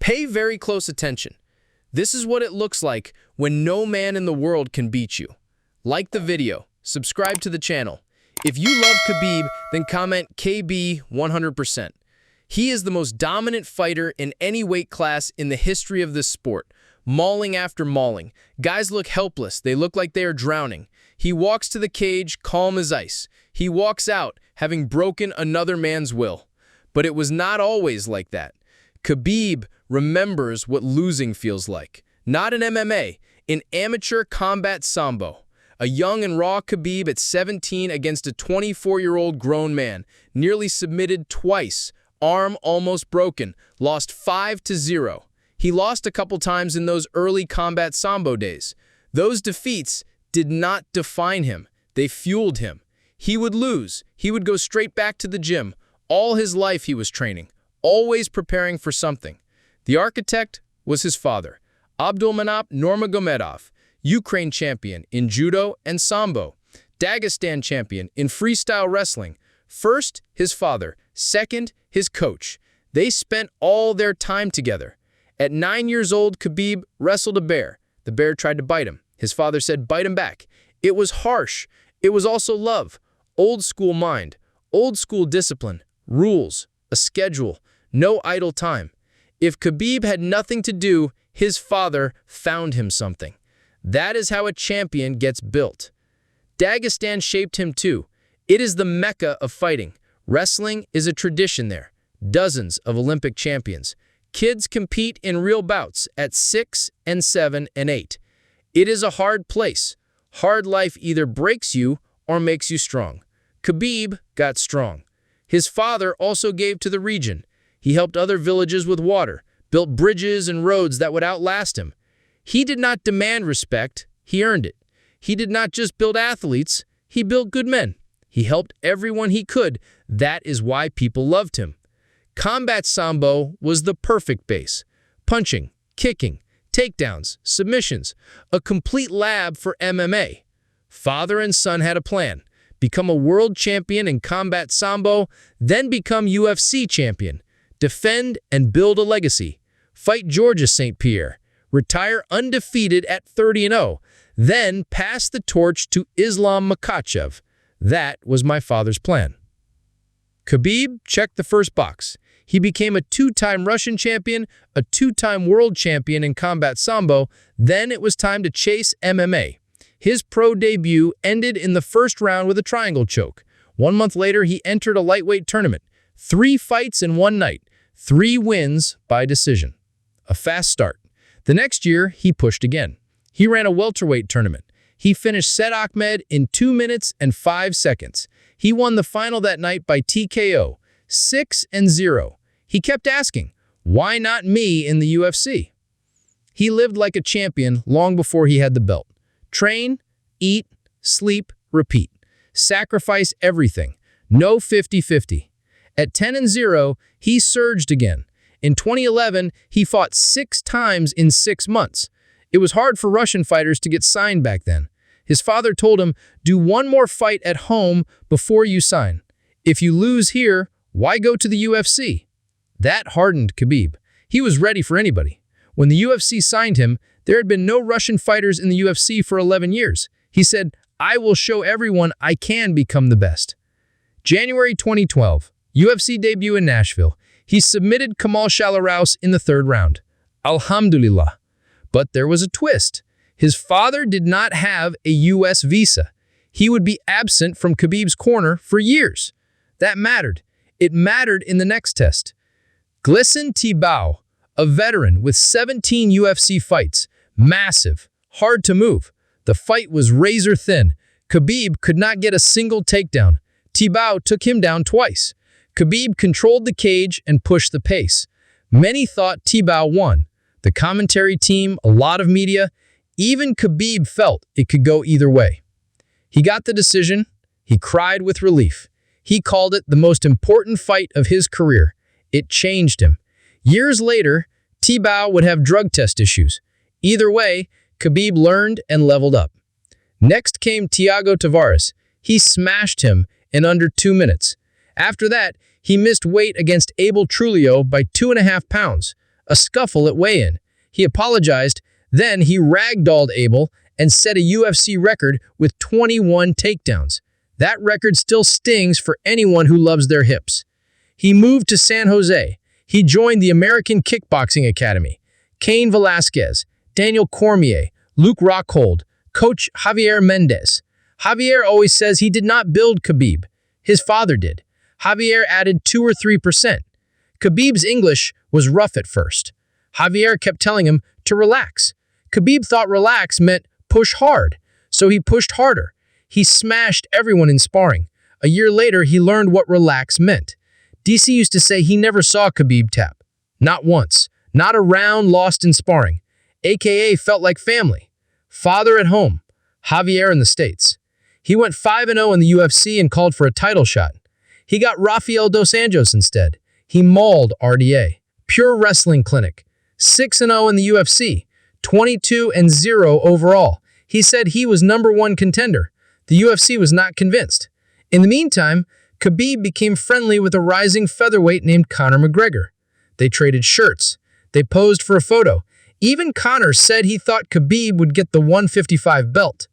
Pay very close attention. This is what it looks like when no man in the world can beat you. Like the video, subscribe to the channel. If you love Khabib, then comment KB 100%. He is the most dominant fighter in any weight class in the history of this sport. Mauling after mauling. Guys look helpless. They look like they are drowning. He walks to the cage, calm as ice. He walks out, having broken another man's will. But it was not always like that. Khabib remembers what losing feels like. Not in MMA, in amateur combat sambo. A young and raw Khabib at 17 against a 24-year-old grown man, nearly submitted twice, arm almost broken, lost 5-0. He lost a couple times in those early combat sambo days. Those defeats did not define him. They fueled him. He would lose. He would go straight back to the gym. All his life he was training, always preparing for something. The architect was his father, Khabib Nurmagomedov, Ukraine champion in judo and sambo, Dagestan champion in freestyle wrestling. First, his father. Second, his coach. They spent all their time together. At 9 years old, Khabib wrestled a bear. The bear tried to bite him. His father said, "Bite him back." It was harsh. It was also love. Old school mind. Old school discipline. Rules. A schedule. No idle time. If Khabib had nothing to do, his father found him something. That is how a champion gets built. Dagestan shaped him too. It is the mecca of fighting. Wrestling is a tradition there. Dozens of Olympic champions. Kids compete in real bouts at 6 and 7 and 8. It is a hard place. Hard life either breaks you or makes you strong. Khabib got strong. His father also gave to the region. He helped other villages with water, built bridges and roads that would outlast him. He did not demand respect, he earned it. He did not just build athletes, he built good men. He helped everyone he could. That is why people loved him. Combat sambo was the perfect base. Punching, kicking, takedowns, submissions. A complete lab for MMA. Father and son had a plan. Become a world champion in combat sambo, then become UFC champion. Defend and build a legacy. Fight Georges St. Pierre. Retire undefeated at 30-0. Then pass the torch to Islam Makhachev. That was my father's plan. Khabib checked the first box. He became a 2-time Russian champion, a 2-time world champion in combat sambo. Then it was time to chase MMA. His pro debut ended in the first round with a triangle choke. 1 month later, he entered a lightweight tournament. 3 fights in 1 night. 3 wins by decision. A fast start. The next year, he pushed again. He ran a welterweight tournament. He finished Said Ahmed in 2 minutes and 5 seconds. He won the final that night by TKO, 6-0. He kept asking, why not me in the UFC? He lived like a champion long before he had the belt. Train, eat, sleep, repeat. Sacrifice everything. No 50-50. At 10-0, he surged again. In 2011, he fought 6 times in 6 months. It was hard for Russian fighters to get signed back then. His father told him, do 1 more fight at home before you sign. If you lose here, why go to the UFC? That hardened Khabib. He was ready for anybody. When the UFC signed him, there had been no Russian fighters in the UFC for 11 years. He said, I will show everyone I can become the best. January 2012, UFC debut in Nashville. He submitted Kamal Shalaraus in the 3rd round. Alhamdulillah. But there was a twist. His father did not have a U.S. visa. He would be absent from Khabib's corner for years. That mattered. It mattered in the next test. Glisten Tibau, a veteran with 17 UFC fights. Massive. Hard to move. The fight was razor thin. Khabib could not get a single takedown. Tibau took him down twice. Khabib controlled the cage and pushed the pace. Many thought Tibau won. The commentary team, a lot of media, even Khabib felt it could go either way. He got the decision. He cried with relief. He called it the most important fight of his career. It changed him. Years later, Tibau would have drug test issues. Either way, Khabib learned and leveled up. Next came Thiago Tavares. He smashed him in under 2 minutes. After that, he missed weight against Abel Trulio by 2.5 pounds. a scuffle at weigh-in. He apologized, then he ragdolled Abel and set a UFC record with 21 takedowns. That record still stings for anyone who loves their hips. He moved to San Jose. He joined the American Kickboxing Academy. Cain Velasquez, Daniel Cormier, Luke Rockhold, coach Javier Mendez. Javier always says he did not build Khabib. His father did. Javier added 2 or 3%. Khabib's English was rough at first. Javier kept telling him to relax. Khabib thought relax meant push hard, so he pushed harder. He smashed everyone in sparring. A year later, he learned what relax meant. DC used to say he never saw Khabib tap. Not once. Not a round lost in sparring. AKA felt like family. Father at home. Javier in the States. He went 5-0 in the UFC and called for a title shot. He got Rafael dos Anjos instead. He mauled RDA. Pure Wrestling Clinic. 6-0 in the UFC. 22-0 overall. He said he was #1 contender. The UFC was not convinced. In the meantime, Khabib became friendly with a rising featherweight named Conor McGregor. They traded shirts. They posed for a photo. Even Conor said he thought Khabib would get the 155 belt.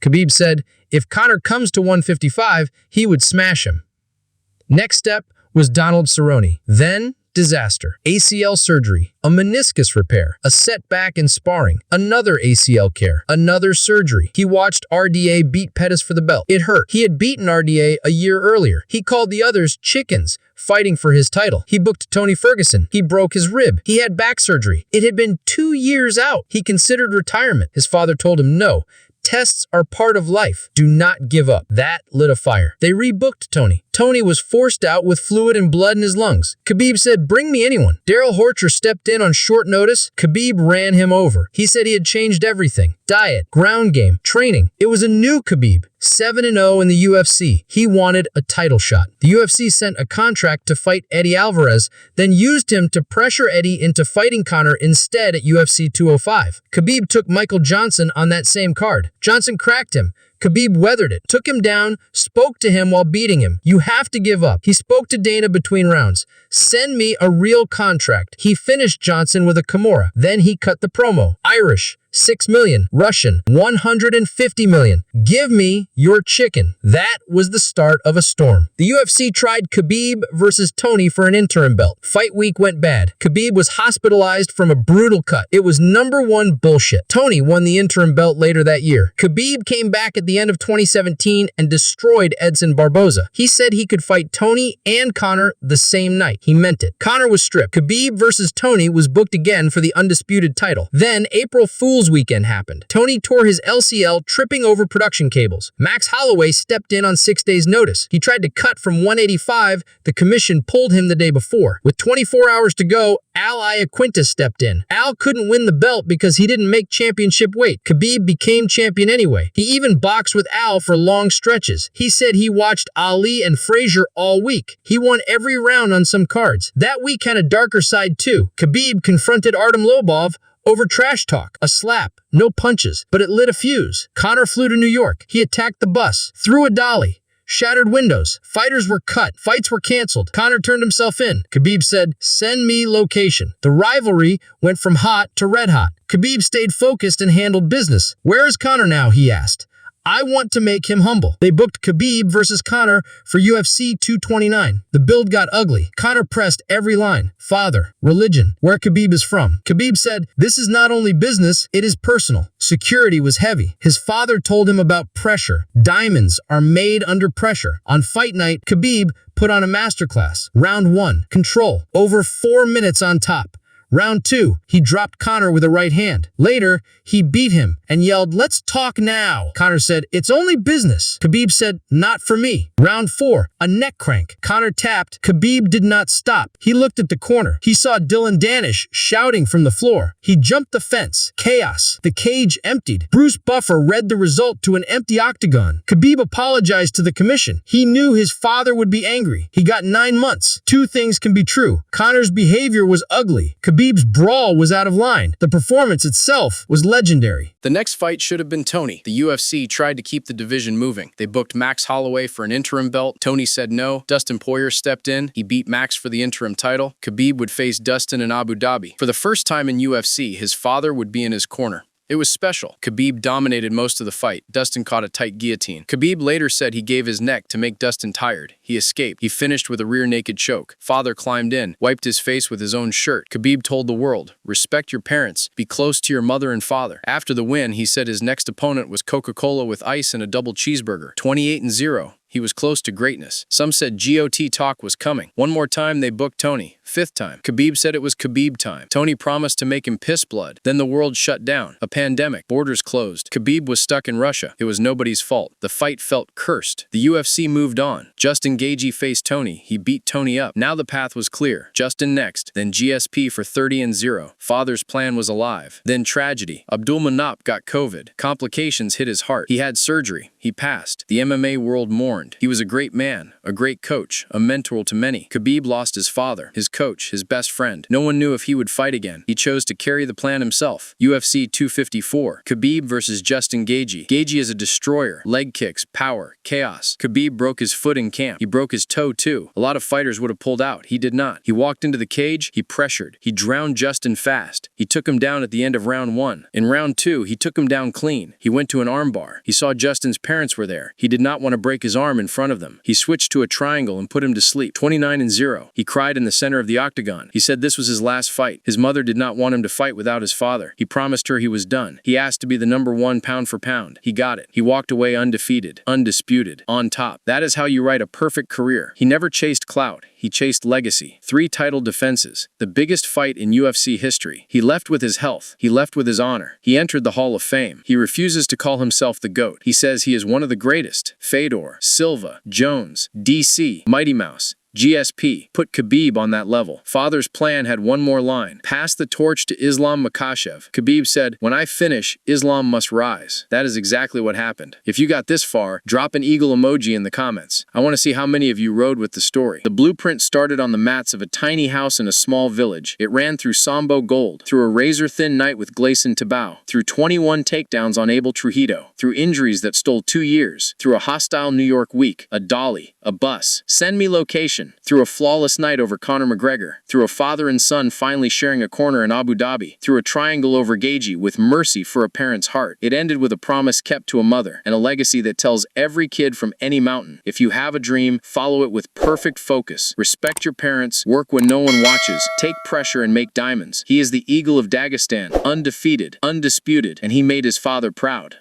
Khabib said if Conor comes to 155, he would smash him. Next step was Donald Cerrone. Then, disaster. ACL surgery, a meniscus repair, a setback in sparring, another ACL care, another surgery. He watched RDA beat Pettis for the belt. It hurt. He had beaten RDA a year earlier. He called the others chickens, fighting for his title. He booked Tony Ferguson. He broke his rib. He had back surgery. It had been 2 years out. He considered retirement. His father told him no. Tests are part of life. Do not give up. That lit a fire. They rebooked Tony. Tony was forced out with fluid and blood in his lungs. Khabib said, bring me anyone. Daryl Horcher stepped in on short notice. Khabib ran him over. He said he had changed everything. Diet, ground game, training. It was a new Khabib. 7-0 in the UFC. He wanted a title shot. The UFC sent a contract to fight Eddie Alvarez, then used him to pressure Eddie into fighting Conor instead at UFC 205. Khabib took Michael Johnson on that same card. Johnson cracked him. Khabib weathered it, took him down, spoke to him while beating him. You have to give up. He spoke to Dana between rounds. Send me a real contract. He finished Johnson with a Kimura. Then he cut the promo. Irish. 6 million. Russian. 150 million. Give me your chicken. That was the start of a storm. The UFC tried Khabib versus Tony for an interim belt. Fight week went bad. Khabib was hospitalized from a brutal cut. It was #1 bullshit. Tony won the interim belt later that year. Khabib came back at the end of 2017 and destroyed Edson Barboza. He said he could fight Tony and Conor the same night. He meant it. Conor was stripped. Khabib versus Tony was booked again for the undisputed title. Then April Fool's weekend happened. Tony tore his LCL tripping over production cables. Max Holloway stepped in on 6 days' notice. He tried to cut from 185. The commission pulled him the day before. With 24 hours to go, Al Iaquinta stepped in. Al couldn't win the belt because he didn't make championship weight. Khabib became champion anyway. He even boxed with Al for long stretches. He said he watched Ali and Frazier all week. He won every round on some cards. That week had a darker side too. Khabib confronted Artem Lobov over trash talk, a slap, no punches, but it lit a fuse. Conor flew to New York. He attacked the bus, threw a dolly, shattered windows. Fighters were cut. Fights were canceled. Conor turned himself in. Khabib said, send me location. The rivalry went from hot to red hot. Khabib stayed focused and handled business. Where is Conor now, he asked. I want to make him humble. They booked Khabib versus Conor for UFC 229. The build got ugly. Conor pressed every line. Father, religion, where Khabib is from. Khabib said, this is not only business, it is personal. Security was heavy. His father told him about pressure. Diamonds are made under pressure. On fight night, Khabib put on a masterclass. Round 1, control. Over 4 minutes on top. Round 2, he dropped Conor with a right hand. Later, he beat him and yelled, let's talk now. Conor said, it's only business. Khabib said, not for me. Round 4, a neck crank. Conor tapped. Khabib did not stop. He looked at the corner. He saw Dylan Danish shouting from the floor. He jumped the fence. Chaos. The cage emptied. Bruce Buffer read the result to an empty octagon. Khabib apologized to the commission. He knew his father would be angry. He got 9 months. 2 things can be true. Conor's behavior was ugly. Khabib Khabib's brawl was out of line. The performance itself was legendary. The next fight should have been Tony. The UFC tried to keep the division moving. They booked Max Holloway for an interim belt. Tony said no. Dustin Poirier stepped in. He beat Max for the interim title. Khabib would face Dustin in Abu Dhabi. For the first time in UFC, his father would be in his corner. It was special. Khabib dominated most of the fight. Dustin caught a tight guillotine. Khabib later said he gave his neck to make Dustin tired. He escaped. He finished with a rear naked choke. Father climbed in, wiped his face with his own shirt. Khabib told the world, respect your parents, be close to your mother and father. After the win, he said his next opponent was Coca-Cola with ice and a double cheeseburger. 28-0. He was close to greatness. Some said GOT talk was coming. One more time, they booked Tony. Fifth time. Khabib said it was Khabib time. Tony promised to make him piss blood. Then the world shut down. A pandemic. Borders closed. Khabib was stuck in Russia. It was nobody's fault. The fight felt cursed. The UFC moved on. Justin Gaethje faced Tony. He beat Tony up. Now the path was clear. Justin next. Then GSP for 30-0. Father's plan was alive. Then tragedy. Abdulmanap got COVID. Complications hit his heart. He had surgery. He passed. The MMA world mourned. He was a great man, a great coach, a mentor to many. Khabib lost his father, his coach, his best friend. No one knew if he would fight again. He chose to carry the plan himself. UFC 254. Khabib versus Justin Gaethje. Gaethje is a destroyer. Leg kicks, power, chaos. Khabib broke his foot in camp. He broke his toe too. A lot of fighters would have pulled out. He did not. He walked into the cage. He pressured. He drowned Justin fast. He took him down at the end of round 1. In round 2, he took him down clean. He went to an armbar. He saw Justin's parents were there. He did not want to break his arm in front of them. He switched to a triangle and put him to sleep. 29-0. He cried in the center of the octagon. He said this was his last fight. His mother did not want him to fight without his father. He promised her he was done. He asked to be the #1 pound for pound. He got it. He walked away undefeated, undisputed, on top. That is how you write a perfect career. He never chased clout. He chased legacy. 3 title defenses. The biggest fight in UFC history. He left with his health. He left with his honor. He entered the Hall of Fame. He refuses to call himself the GOAT. He says he is one of the greatest. Fedor, Silva, Jones, DC, Mighty Mouse, GSP, put Khabib on that level. Father's plan had one more line. Pass the torch to Islam Makhachev. Khabib said, when I finish, Islam must rise. That is exactly what happened. If you got this far, drop an eagle emoji in the comments. I want to see how many of you rode with the story. The blueprint started on the mats of a tiny house in a small village. It ran through Sambo Gold, through a razor-thin night with Gleison Tibau, through 21 takedowns on Abel Trujillo, through injuries that stole 2 years, through a hostile New York week, a dolly, a bus. Send me location. Through a flawless night over Conor McGregor, through a father and son finally sharing a corner in Abu Dhabi, through a triangle over Gaethje with mercy for a parent's heart. It ended with a promise kept to a mother, and a legacy that tells every kid from any mountain, if you have a dream, follow it with perfect focus. Respect your parents, work when no one watches, take pressure and make diamonds. He is the Eagle of Dagestan, undefeated, undisputed, and he made his father proud.